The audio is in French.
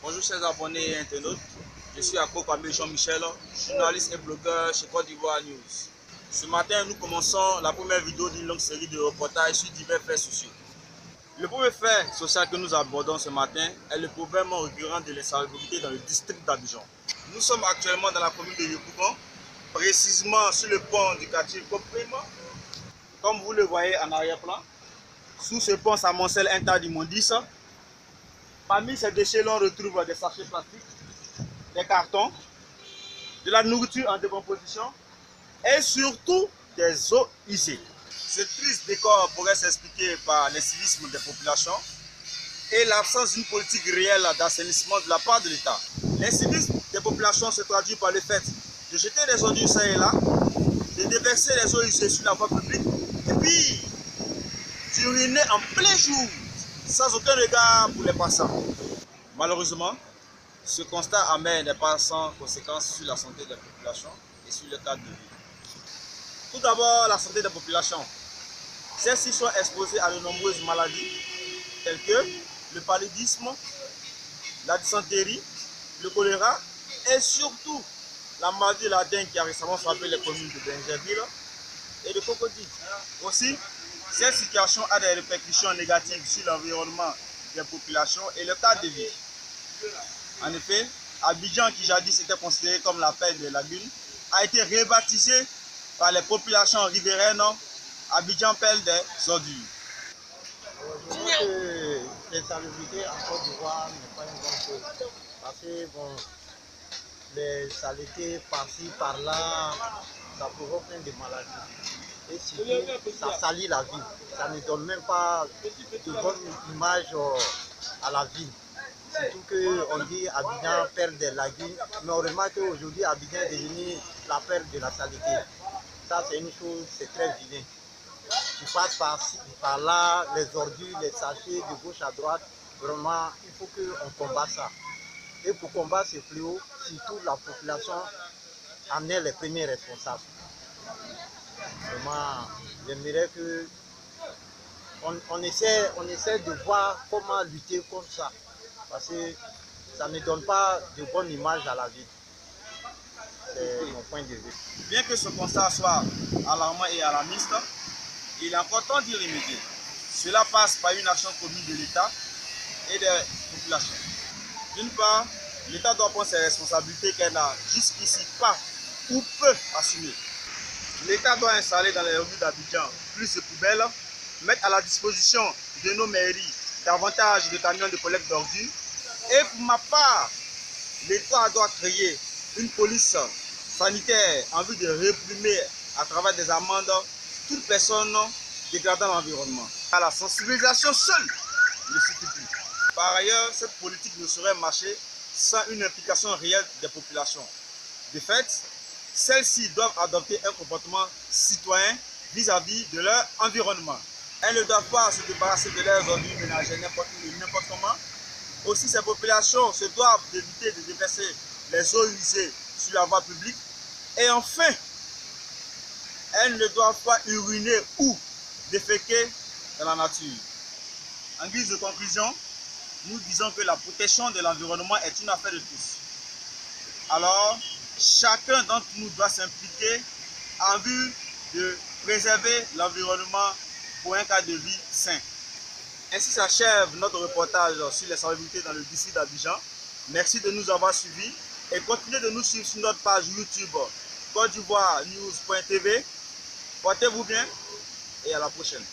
Bonjour chers abonnés et internautes, je suis Akokwame Jean-Michel, journaliste et blogueur chez Côte d'Ivoire News. Ce matin, nous commençons la première vidéo d'une longue série de reportages sur divers faits sociaux. Le premier fait social que nous abordons ce matin est le problème récurrent de l'insalubrité dans le district d'Abidjan. Nous sommes actuellement dans la commune de Yopougon, précisément sur le pont du quartier Koprim. Comme vous le voyez en arrière-plan, sous ce pont s'amoncelle un tas d'immondices. Parmi ces déchets, l'on retrouve des sachets plastiques, des cartons, de la nourriture en décomposition et surtout des eaux usées. Ce triste décor pourrait s'expliquer par l'incivisme des populations et l'absence d'une politique réelle d'assainissement de la part de l'État. L'incivisme des populations se traduit par le fait de jeter des ordures ça et là, de déverser les eaux usées sur la voie publique et puis d'uriner en plein jour, sans aucun regard pour les passants. Malheureusement, ce constat amer n'est pas sans conséquences sur la santé des populations et sur le cadre de vie. Tout d'abord, la santé des populations. Celles-ci sont exposées à de nombreuses maladies telles que le paludisme, la dysenterie, le choléra et surtout la maladie de la dengue qui a récemment frappé les communes de Benjerville et de Cocody. Aussi, cette situation a des répercussions négatives sur l'environnement des populations et le cadre de vie. En effet, Abidjan, qui jadis était considéré comme la perle des lagunes, a été rebaptisé par les populations riveraines Abidjan perle des ordures. Je vois que l'insalubrité en Côte d'Ivoire n'est pas une bonne chose. Parce que bon, les saletés par-ci, par-là, ça provoque plein de maladies. Et surtout, ça salit la ville. Ça ne donne même pas de bonne image à la ville. Surtout qu'on dit Abidjan perle des lagunes, mais on remarque qu'aujourd'hui Abidjan est devenu la perle de la saleté. Ça c'est une chose, c'est très vilain. Tu passes par là, les ordures, les sachets de gauche à droite, vraiment il faut qu'on combatte ça. Et pour combattre ce fléau, surtout la population en est les premiers responsables. Vraiment, j'aimerais que on essaie de voir comment lutter contre ça. Parce que ça ne donne pas de bonne image à la ville. C'est mon point de vue. Bien que ce constat soit alarmant et alarmiste, il est encore temps d'y remédier. Cela passe par une action commune de l'État et des populations. D'une part, l'État doit prendre ses responsabilités qu'elle n'a jusqu'ici pas ou peu assumées. L'État doit installer dans les rues d'Abidjan plus de poubelles, mettre à la disposition de nos mairies davantage de camions de collecte d'ordures. Et pour ma part, l'État doit créer une police sanitaire en vue de réprimer à travers des amendes toute personne dégradant l'environnement. La sensibilisation seule ne suffit plus. Par ailleurs, cette politique ne saurait marcher sans une implication réelle des populations. De fait, celles-ci doivent adopter un comportement citoyen vis-à-vis de leur environnement. Elles ne doivent pas se débarrasser de leurs ordures ménagères n'importe où et n'importe comment. Aussi, ces populations se doivent d'éviter de déverser les eaux usées sur la voie publique. Et enfin, elles ne doivent pas uriner ou déféquer dans la nature. En guise de conclusion, nous disons que la protection de l'environnement est une affaire de tous. Alors, chacun d'entre nous doit s'impliquer en vue de préserver l'environnement pour un cadre de vie sain. Ainsi s'achève notre reportage sur l'insalubrité dans le district d'Abidjan. Merci de nous avoir suivis et continuez de nous suivre sur notre page YouTube Côte d'Ivoire News.tv. Portez-vous bien et à la prochaine.